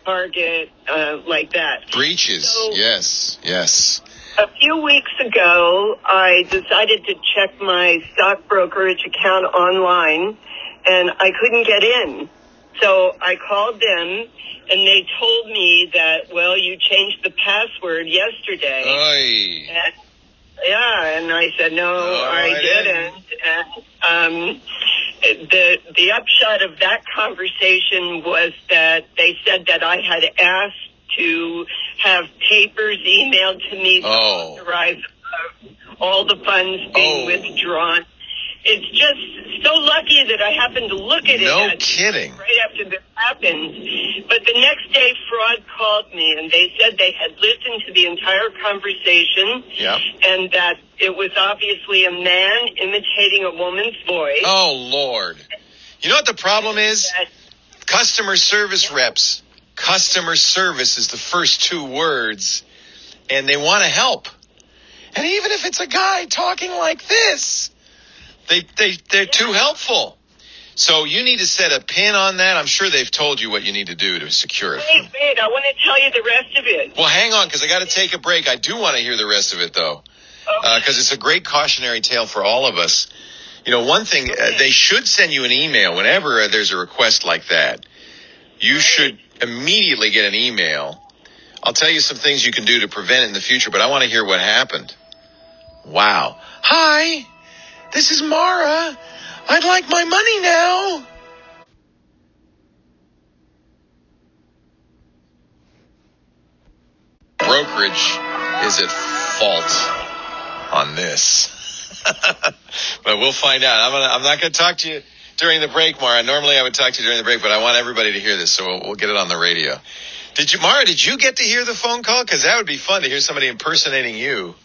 Target, like that. Breaches, So, yes. A few weeks ago, I decided to check my stock brokerage account online, and I couldn't get in. So I called them, and they told me that, well, you changed the password yesterday. Oy. And I said, no, I didn't. And, the upshot of that conversation was that they said that I had asked to have papers emailed to me to authorize all the funds being withdrawn. It's just so lucky that I happened to look at it. No kidding. Right after this happened. But the next day, Fraud called me, and they said they had listened to the entire conversation, and that it was obviously a man imitating a woman's voice. Oh, Lord. You know what the problem is? Customer service reps. Customer service is the first two words, and they want to help. And even if it's a guy talking like this, they're too helpful. So you need to set a pin on that. I'm sure they've told you what you need to do to secure it. Wait, I want to tell you the rest of it. Well, hang on, because I got to take a break. I do want to hear the rest of it, though, because it's a great cautionary tale for all of us. You know, one thing, they should send you an email whenever there's a request like that. You should immediately get an email. I'll tell you some things you can do to prevent it in the future, but I want to hear what happened. Wow. Hi, this is Mara. I'd like my money now. Brokerage is at fault on this. But we'll find out. I'm not going to talk to you during the break, Mara. Normally I would talk to you during the break, but I want everybody to hear this, so we'll get it on the radio. Mara, did you get to hear the phone call? Because that would be fun to hear somebody impersonating you.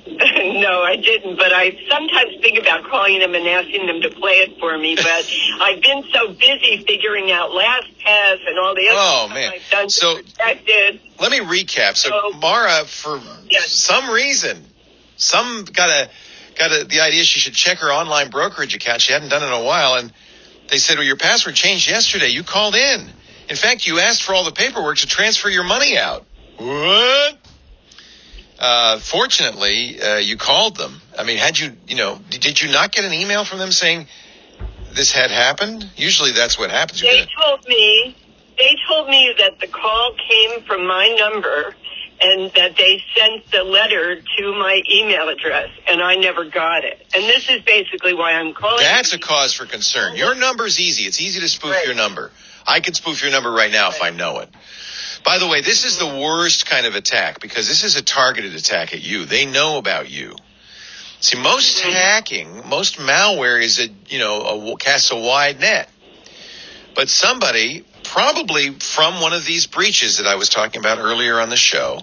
No, I didn't, but I sometimes think about calling them and asking them to play it for me, but I've been so busy figuring out LastPass and all the other stuff I've done to protect it. Let me recap. So Mara, for some reason, got the idea she should check her online brokerage account. She hadn't done it in a while, and they said, well, your password changed yesterday. You called in. In fact, you asked for all the paperwork to transfer your money out. What? Fortunately, you called them. I mean, did you not get an email from them saying this had happened? Usually that's what happens. They told me that the call came from my number and that they sent the letter to my email address, and I never got it. And this is basically why I'm calling. That's a cause for concern. Your number's easy. It's easy to spoof your number. I can spoof your number right now if I know it. By the way, this is the worst kind of attack because this is a targeted attack at you. They know about you. See, most hacking, most malware is casts a wide net. But somebody, probably from one of these breaches that I was talking about earlier on the show,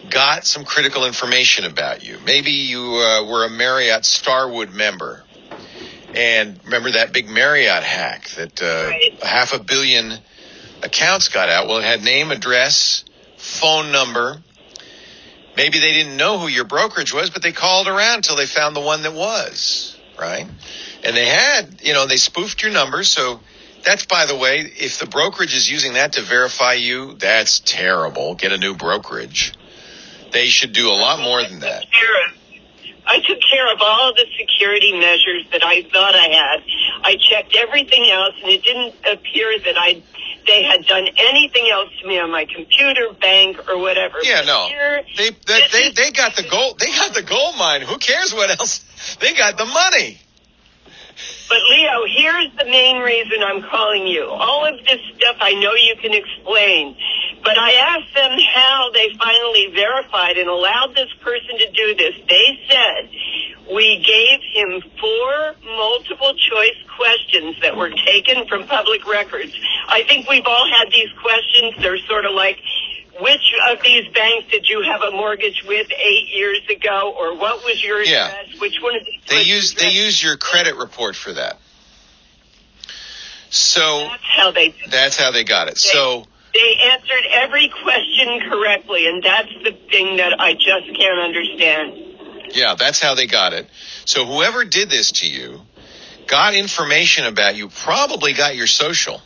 got some critical information about you. Maybe you were a Marriott Starwood member. And remember that big Marriott hack that 500 million accounts got out? Well, it had name, address, phone number. Maybe they didn't know who your brokerage was, but they called around until they found the one that was, right? And they had, they spoofed your number. So that's, by the way, if the brokerage is using that to verify you, that's terrible. Get a new brokerage. They should do a lot more than that. I took care of all the security measures that I thought I had. I checked everything else, and it didn't appear that they had done anything else to me on my computer, bank, or whatever. Yeah, no. They got the gold. They got the gold mine. Who cares what else? They got the money. But, Leo, here's the main reason I'm calling you. All of this stuff I know you can explain. But I asked them how they finally verified and allowed this person to do this. They said we gave him 4 multiple-choice questions that were taken from public records. I think we've all had these questions. They're sort of like, which of these banks did you have a mortgage with 8 years ago, or what was your address? Which one of these? They use your credit report for that. So that's how they got it. They answered every question correctly, and that's the thing that I just can't understand. Yeah, that's how they got it. So whoever did this to you got information about you, probably got your social.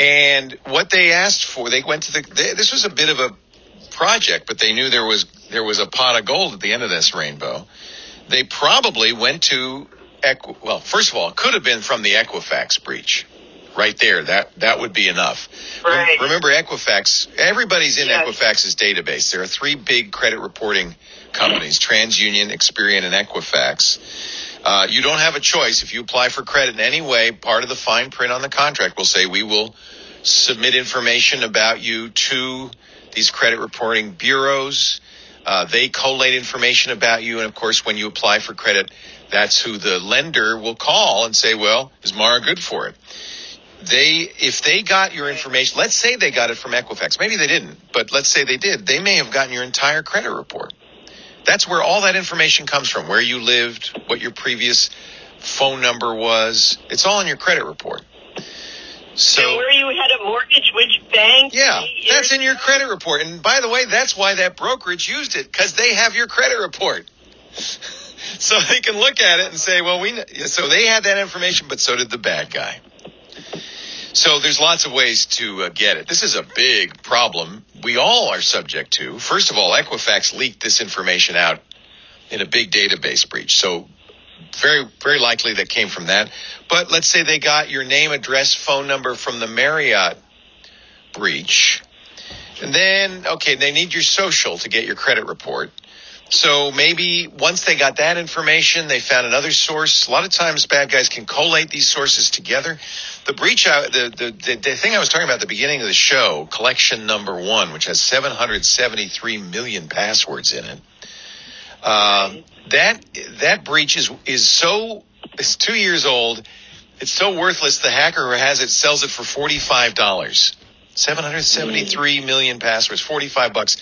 And what they asked for, they went to this was a bit of a project, but they knew there was a pot of gold at the end of this rainbow. They probably went to, well, first of all, it could have been from the Equifax breach. Right there, that would be enough. Right. Remember Equifax, everybody's in Equifax's database. There are three big credit reporting companies, TransUnion, Experian, and Equifax. You don't have a choice. If you apply for credit in any way, part of the fine print on the contract will say we will submit information about you to these credit reporting bureaus. They collate information about you, and of course, when you apply for credit, that's who the lender will call and say, well, is Mara good for it? If they got your information, let's say they got it from Equifax. Maybe they didn't, but let's say they did. They may have gotten your entire credit report. That's where all that information comes from, where you lived, what your previous phone number was. It's all in your credit report. So where you had a mortgage, which bank? Yeah, that's in your credit report. And by the way, that's why that brokerage used it, because they have your credit report. So they can look at it and say, well, so they had that information, but so did the bad guy. So there's lots of ways to get it. This is a big problem we all are subject to. First of all, Equifax leaked this information out in a big database breach. So very, very likely that came from that. But let's say they got your name, address, phone number from the Marriott breach. And then, okay, they need your social to get your credit report. So maybe once they got that information, they found another source. A lot of times bad guys can collate these sources together. The breach, the thing I was talking about at the beginning of the show, collection number 1, which has 773 million passwords in it. That breach it's 2 years old. It's so worthless. The hacker who has it sells it for $45. 773 million passwords, $45.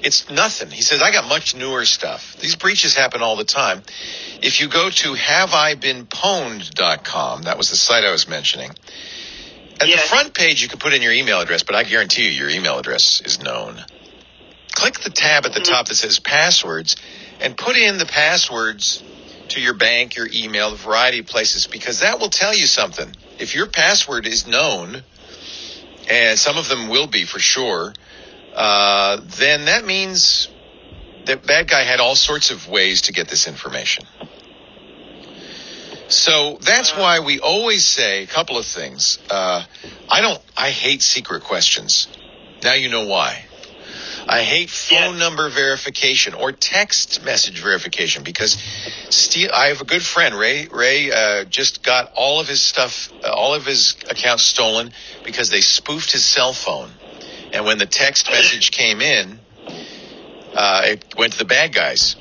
It's nothing. He says, I got much newer stuff. These breaches happen all the time. If you go to haveibeenpwned.com, that was the site I was mentioning. At the front page, you can put in your email address, but I guarantee you your email address is known. Click the tab at the top that says passwords and put in the passwords to your bank, your email, a variety of places, because that will tell you something. If your password is known, and some of them will be for sure, then that means that bad guy had all sorts of ways to get this information. So that's why we always say a couple of things. I hate secret questions. Now you know why. I hate phone number verification or text message verification because I have a good friend, Ray. Ray just got all of his stuff, all of his accounts stolen because they spoofed his cell phone. And when the text message came in, it went to the bad guys.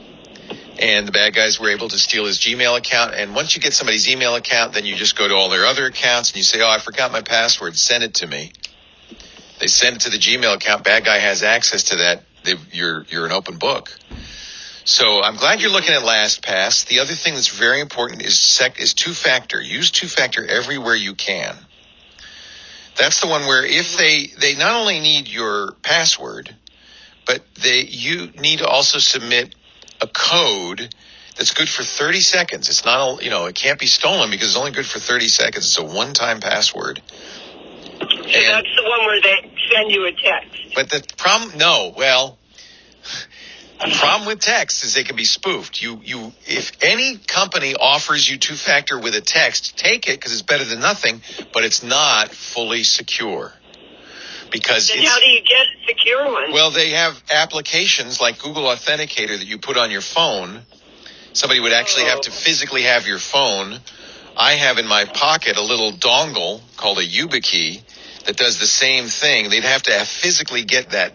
And the bad guys were able to steal his Gmail account. And once you get somebody's email account, then you just go to all their other accounts and you say, oh, I forgot my password. Send it to me. They send it to the Gmail account. Bad guy has access to that. You're an open book. So I'm glad you're looking at LastPass. The other thing that's very important is two-factor. Use two-factor everywhere you can. That's the one where if they not only need your password, but you need to also submit a code that's good for 30 seconds. It's not, it can't be stolen because it's only good for 30 seconds. It's a one-time password. So that's the one where they send you a text. But the problem, the problem with text is they can be spoofed. If any company offers you two-factor with a text, take it because it's better than nothing, but it's not fully secure. Because then how do you get a secure one? Well, they have applications like Google Authenticator that you put on your phone. Somebody would actually have to physically have your phone. I have in my pocket a little dongle called a YubiKey that does the same thing. They'd have to physically get that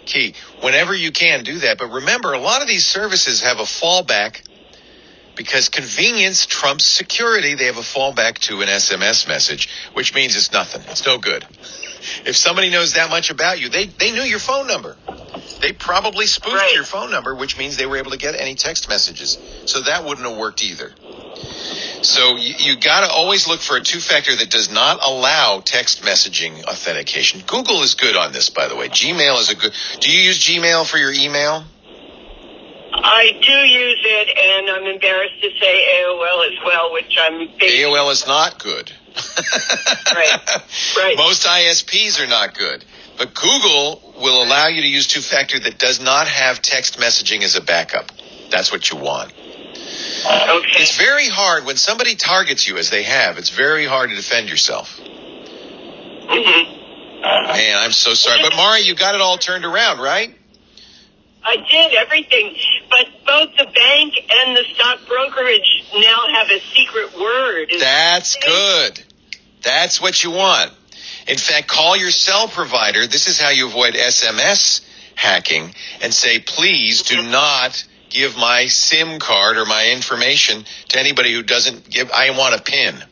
key. Whenever you can, do that. But remember, a lot of these services have a fallback because convenience trumps security. They have a fallback to an SMS message, which means it's nothing. It's no good. If somebody knows that much about you, they knew your phone number. They probably spoofed your phone number, which means they were able to get any text messages. So that wouldn't have worked either. So you got to always look for a two-factor that does not allow text messaging authentication. Google is good on this, by the way. Gmail is do you use Gmail for your email? I do use it, and I'm embarrassed to say AOL as well, which I'm big. AOL is not good. Right. Most ISPs are not good. But Google will allow you to use two-factor that does not have text messaging as a backup. That's what you want. Okay. It's very hard when somebody targets you, as they have. It's very hard to defend yourself. Man, I'm so sorry. But, Mara, you got it all turned around, right? I did everything. But both the bank and the stock brokerage now have a secret word. That's good. That's what you want. In fact, call your cell provider. This is how you avoid SMS hacking, and say, please do not give my SIM card or my information to anybody who doesn't give. I want a PIN.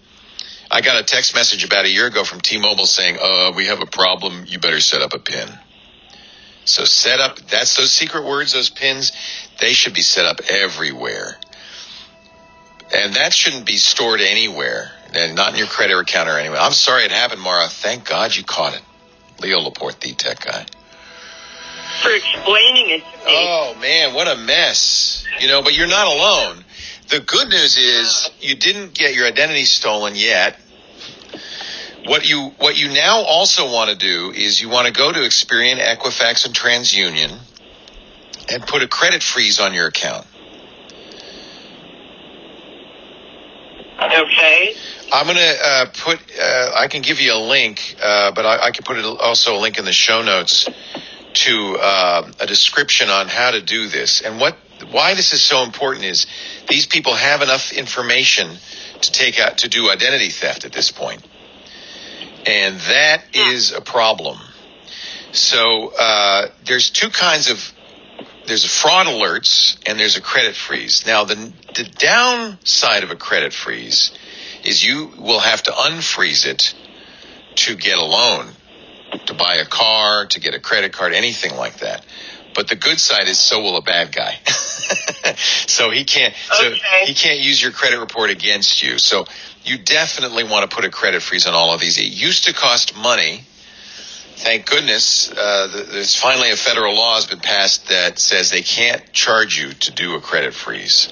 I got a text message about a year ago from T-Mobile saying, we have a problem. You better set up a PIN. So set up, that's those secret words, those PINs, they should be set up everywhere. And that shouldn't be stored anywhere, and not in your credit account or anywhere. I'm sorry it happened, Mara. Thank God you caught it. Leo Laporte, the tech guy. For explaining it to me. Oh, man, what a mess. But you're not alone. The good news is you didn't get your identity stolen yet. What you now also want to do is you want to go to Experian, Equifax, and TransUnion and put a credit freeze on your account. Okay. I'm going to I can give you a link, but I can put also a link in the show notes to a description on how to do this. And why this is so important is these people have enough information to do identity theft at this point. And that is a problem. So there's two kinds of, there's fraud alerts and there's a credit freeze. Now, the downside of a credit freeze is you will have to unfreeze it to get a loan, to buy a car, to get a credit card, anything like that. But the good side is so will a bad guy. So he can't use your credit report against you. So you definitely want to put a credit freeze on all of these. It used to cost money. Thank goodness there's finally a federal law has been passed that says they can't charge you to do a credit freeze.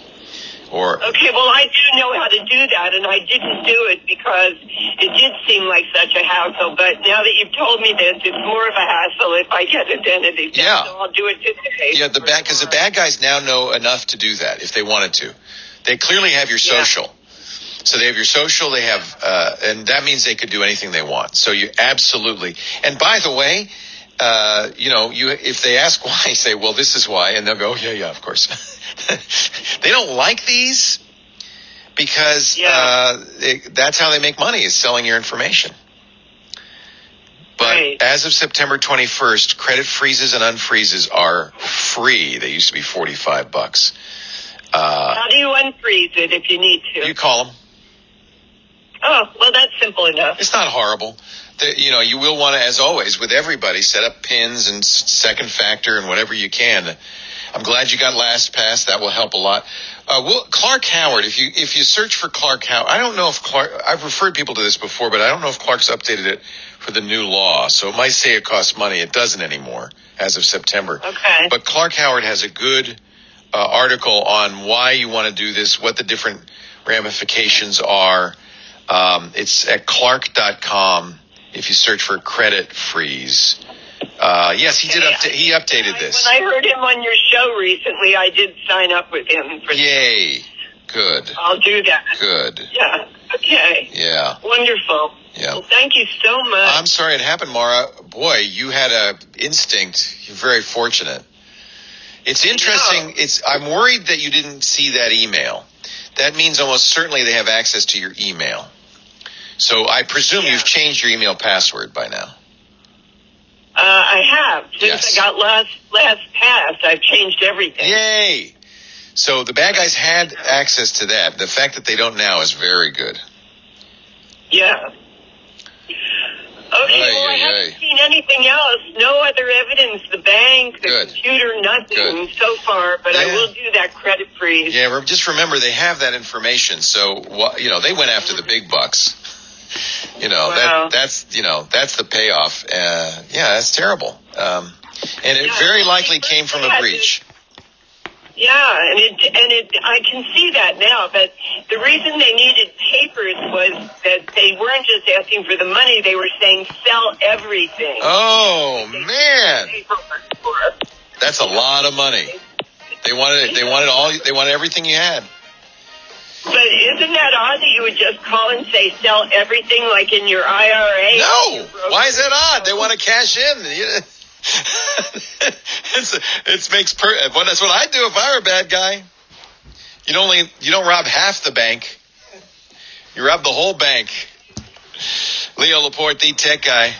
Okay, well, I do know how to do that, and I didn't do it because it did seem like such a hassle. But now that you've told me this, it's more of a hassle if I get identity theft. Yeah. So I'll do it today. Yeah, because the bad guys now know enough to do that if they wanted to. They clearly have your social. Yeah. So they have your social, they have, and that means they could do anything they want. So you absolutely, and by the way, if they ask why, you say, well, this is why, and they'll go, yeah, of course. They don't like these because that's how they make money, is selling your information. But as of September 21st, credit freezes and unfreezes are free. They used to be $45. How do you unfreeze it if you need to? You call them. Oh, well, that's simple enough. It's not horrible. You will want to, as always, with everybody, set up PINs and second factor and whatever you can. I'm glad you got LastPass. That will help a lot. Clark Howard, if you search for Clark Howard, I don't know if I've referred people to this before, but I don't know if Clark's updated it for the new law. So it might say it costs money. It doesn't anymore as of September. Okay. But Clark Howard has a good article on why you want to do this, what the different ramifications are. It's at clark.com if you search for credit freeze. Yes, he did. He updated this. When I heard him on your show recently, I did sign up with him. Yay. Good. I'll do that. Good. Yeah. Okay. Yeah. Wonderful. Yeah. Well, thank you so much. I'm sorry it happened, Mara. Boy, you had a instinct. You're very fortunate. It's interesting. I'm worried that you didn't see that email. That means almost certainly they have access to your email. So I presume you've changed your email password by now. I have. Since I got LastPass, I've changed everything. Yay! So the bad guys had access to that. The fact that they don't now is very good. Yeah. Okay, I haven't seen anything else. No other evidence. The bank, the computer, nothing so far. But I will do that credit freeze. Yeah, just remember they have that information. So, they went after the big bucks. That's the payoff. That's terrible. And it very likely came from a breach. Yeah, I can see that now, but the reason they needed papers was that they weren't just asking for the money, they were saying sell everything. Oh, man. That's a lot of money. They wanted everything you had. But isn't that odd that you would just call and say sell everything like in your IRA? No. Why is that odd? They want to cash in. That's what I'd do if I were a bad guy. You don't rob half the bank. You rob the whole bank. Leo Laporte, the tech guy.